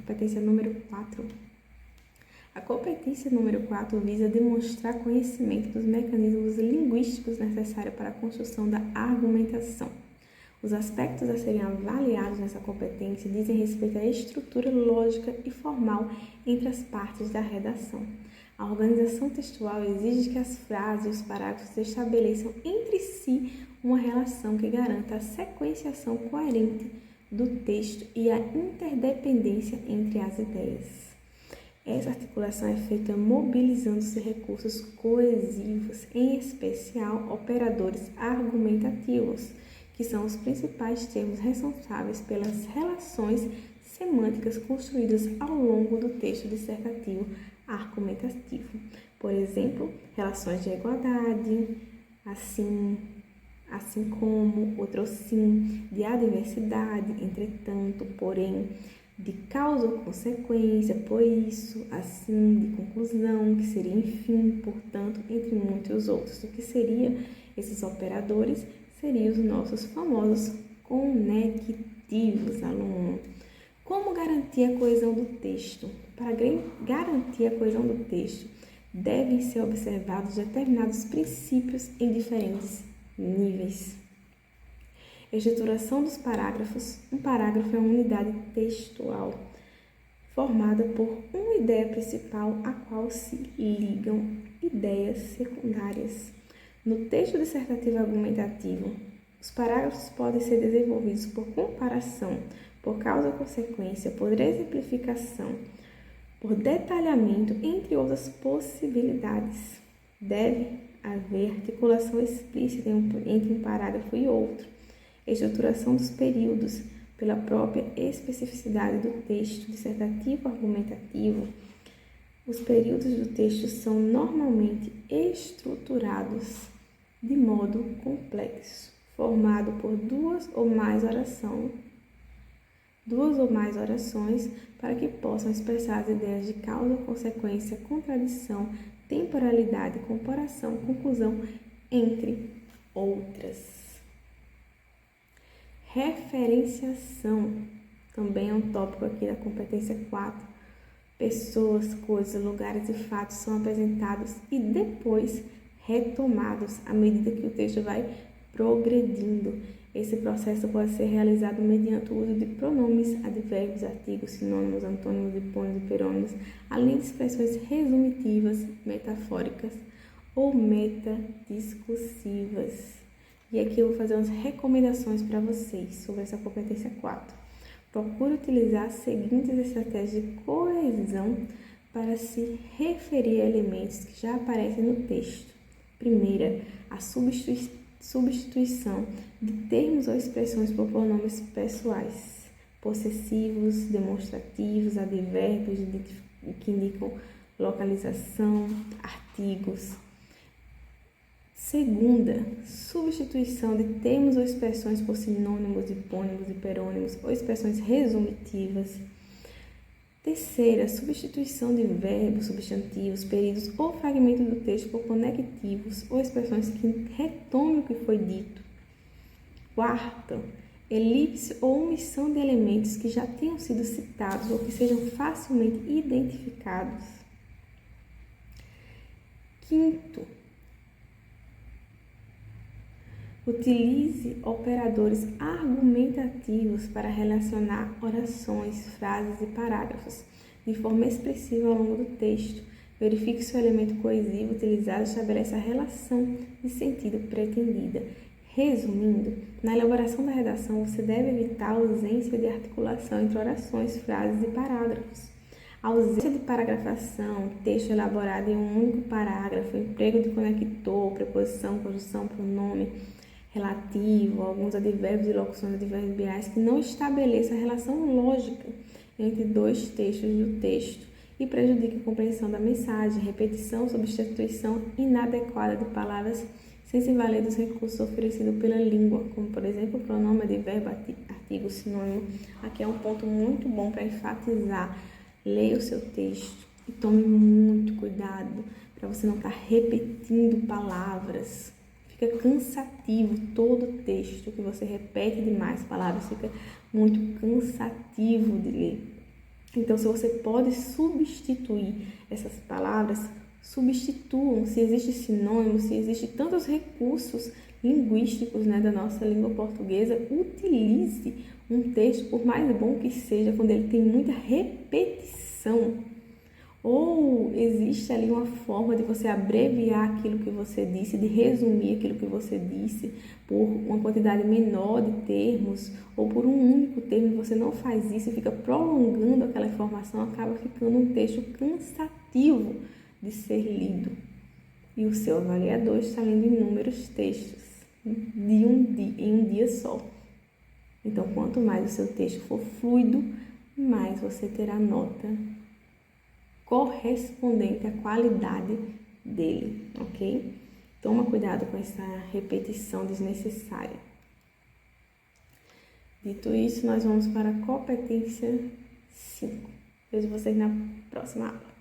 competência número 4. A competência número 4 visa demonstrar conhecimento dos mecanismos linguísticos necessários para a construção da argumentação. Os aspectos a serem avaliados nessa competência dizem respeito à estrutura lógica e formal entre as partes da redação. A organização textual exige que as frases e os parágrafos estabeleçam entre si uma relação que garanta a sequenciação coerente do texto e a interdependência entre as ideias. Essa articulação é feita mobilizando-se recursos coesivos, em especial operadores argumentativos, que são os principais termos responsáveis pelas relações semânticas construídas ao longo do texto dissertativo argumentativo. Por exemplo, relações de igualdade, assim como, outrossim, de adversidade, entretanto, porém, de causa ou consequência, por isso, assim, de conclusão, que seria enfim, portanto, entre muitos outros. O que seriam esses operadores? Seriam os nossos famosos conectivos, aluno. Como garantir a coesão do texto? Para garantir a coesão do texto, devem ser observados determinados princípios em diferentes níveis. Estruturação dos parágrafos. Um parágrafo é uma unidade textual formada por uma ideia principal a qual se ligam ideias secundárias. No texto dissertativo argumentativo, os parágrafos podem ser desenvolvidos por comparação, por causa ou consequência, por exemplificação, por detalhamento, entre outras possibilidades. Deve haver articulação explícita entre um parágrafo e outro. Estruturação dos períodos, pela própria especificidade do texto dissertativo argumentativo. Os períodos do texto são normalmente estruturados de modo complexo, formado por duas ou mais orações para que possam expressar as ideias de causa, consequência, contradição, temporalidade, comparação, conclusão, entre outras. Referenciação também é um tópico aqui da competência 4. Pessoas, coisas, lugares e fatos são apresentados e depois retomados à medida que o texto vai progredindo. Esse processo pode ser realizado mediante o uso de pronomes, advérbios, artigos, sinônimos, antônimos, hipônimos e perônimos, além de expressões resumitivas, metafóricas ou metadiscursivas. E aqui eu vou fazer umas recomendações para vocês sobre essa competência 4. Procure utilizar as seguintes estratégias de coesão para se referir a elementos que já aparecem no texto. Primeira, a substituição de termos ou expressões por pronomes pessoais, possessivos, demonstrativos, advérbios que indicam localização, artigos. Segunda, substituição de termos ou expressões por sinônimos, hipônimos e perônimos ou expressões resumitivas. Terceira, substituição de verbos, substantivos, períodos ou fragmentos do texto por conectivos ou expressões que retomem o que foi dito. Quarta, elipse ou omissão de elementos que já tenham sido citados ou que sejam facilmente identificados. Quinto, utilize operadores argumentativos para relacionar orações, frases e parágrafos de forma expressiva ao longo do texto. Verifique se o elemento coesivo utilizado estabelece a relação de sentido pretendida. Resumindo, na elaboração da redação, você deve evitar a ausência de articulação entre orações, frases e parágrafos. A ausência de paragrafação, texto elaborado em um único parágrafo, emprego de conector, preposição, conjunção, pronome relativo, alguns advérbios e locuções adverbiais que não estabeleçam a relação lógica entre dois textos do texto e prejudica a compreensão da mensagem, repetição, substituição inadequada de palavras sem se valer dos recursos oferecidos pela língua, como, por exemplo, pronome, advérbio, artigo, sinônimo. Aqui é um ponto muito bom para enfatizar. Leia o seu texto e tome muito cuidado para você não estar repetindo palavras. Fica cansativo todo o texto, que você repete demais palavras, fica muito cansativo de ler. Então, se você pode substituir essas palavras, substituam. Se existe sinônimo, se existem tantos recursos linguísticos, né, da nossa língua portuguesa, utilize um texto, por mais bom que seja, quando ele tem muita repetição. Ou existe ali uma forma de você abreviar aquilo que você disse, de resumir aquilo que você disse por uma quantidade menor de termos ou por um único termo. Você não faz isso e fica prolongando aquela informação, acaba ficando um texto cansativo de ser lido. E o seu avaliador está lendo inúmeros textos em um dia só. Então, quanto mais o seu texto for fluido, mais você terá nota correspondente à qualidade dele, ok? Toma cuidado com essa repetição desnecessária. Dito isso, nós vamos para a competência 5. Vejo vocês na próxima aula.